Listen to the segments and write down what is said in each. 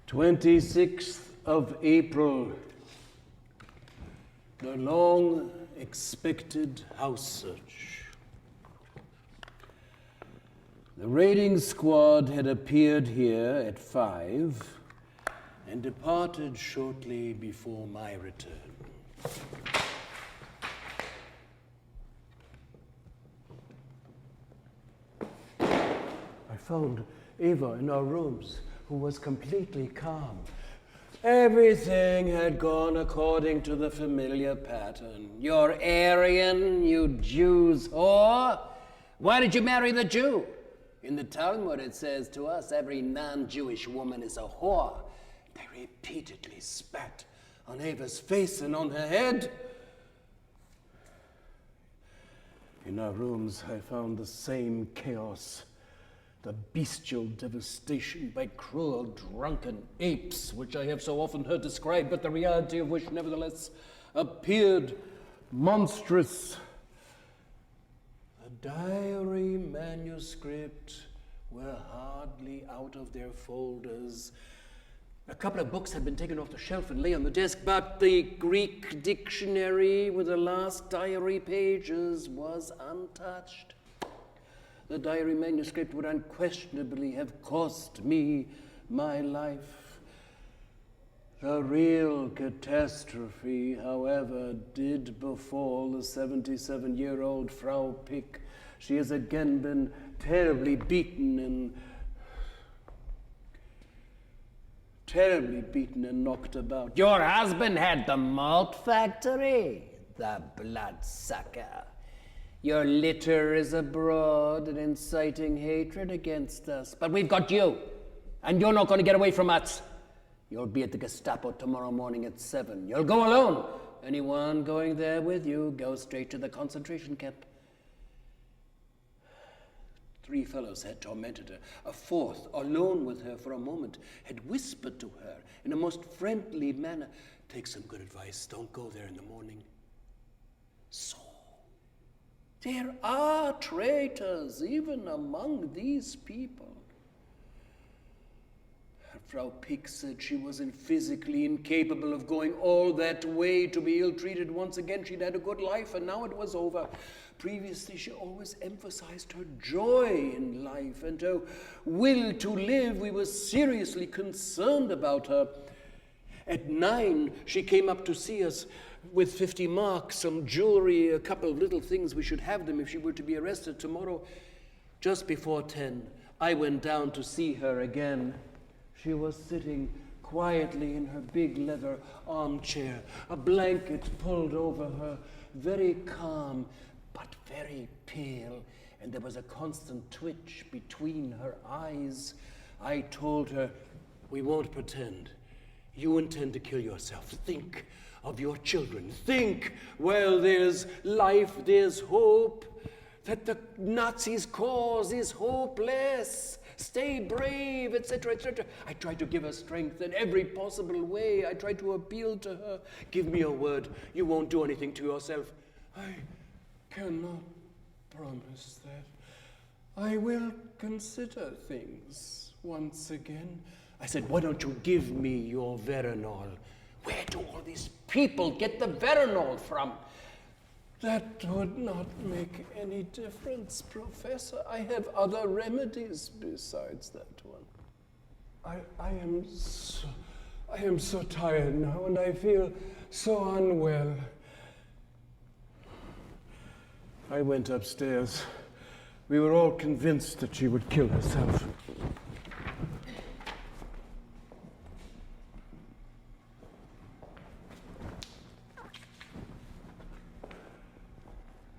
26th of April, the long-expected house search. The raiding squad had appeared here at 5 and departed shortly before my return. I found Eva in our rooms, who was completely calm. Everything had gone according to the familiar pattern. You're Aryan, you Jews whore. Why did you marry the Jew? In the Talmud it says to us, every non-Jewish woman is a whore. They repeatedly spat on Eva's face and on her head. In our rooms I found the same chaos. The bestial devastation by cruel, drunken apes, which I have so often heard described, but the reality of which nevertheless appeared monstrous. The diary manuscript were hardly out of their folders. A couple of books had been taken off the shelf and lay on the desk, but the Greek dictionary with the last diary pages was untouched. The diary manuscript would unquestionably have cost me my life. The real catastrophe, however, did befall the 77-year-old Frau Pick. She has again been terribly beaten and knocked about. Your husband had the malt factory, the bloodsucker. Your litter is abroad and inciting hatred against us. But we've got you, and you're not going to get away from us. You'll be at the Gestapo tomorrow morning at 7. You'll go alone. Anyone going there with you, go straight to the concentration camp. 3 fellows had tormented her. A 4th, alone with her for a moment, had whispered to her in a most friendly manner, take some good advice, don't go there in the morning. So, there are traitors even among these people. Frau Pick said she wasn't physically incapable of going all that way to be ill-treated once again. She'd had a good life and now it was over. Previously, she always emphasized her joy in life and her will to live. We were seriously concerned about her. At 9, she came up to see us with 50 marks, some jewelry, a couple of little things. We should have them if she were to be arrested tomorrow. Just before 10, I went down to see her again. She was sitting quietly in her big leather armchair, a blanket pulled over her, very calm, but very pale, and there was a constant twitch between her eyes. I told her, we won't pretend. You intend to kill yourself. Think of your children. Think, well, there's life, there's hope, that the Nazis' cause is hopeless. Stay brave, etc., etc. I tried to give her strength in every possible way. I tried to appeal to her. Give me a word. You won't do anything to yourself. I cannot promise that. I will consider things once again. I said, why don't you give me your Veronal? Where do all these people get the Veronal from? That would not make any difference, Professor. I have other remedies besides that one. I am so tired now, and I feel so unwell. I went upstairs. We were all convinced that she would kill herself.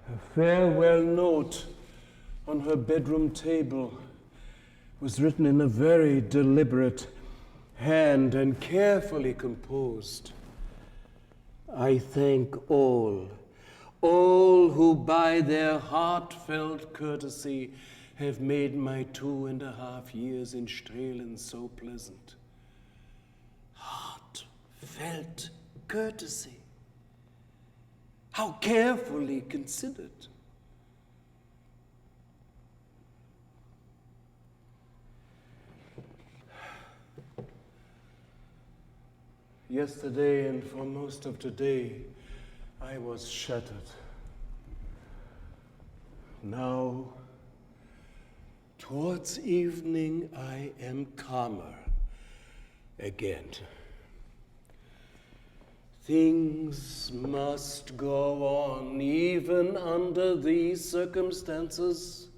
A farewell note on her bedroom table was written in a very deliberate hand and carefully composed. I thank all who by their heartfelt courtesy have made my 2.5 years in Strehlen so pleasant. Heartfelt courtesy. How carefully considered. Yesterday and for most of today, I was shattered. Now, towards evening, I am calmer again. Things must go on even under these circumstances.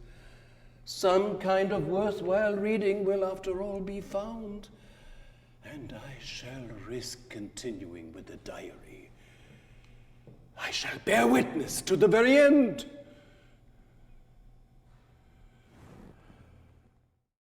Some kind of worthwhile reading will, after all, be found, and I shall risk continuing with the diary. I shall bear witness to the very end.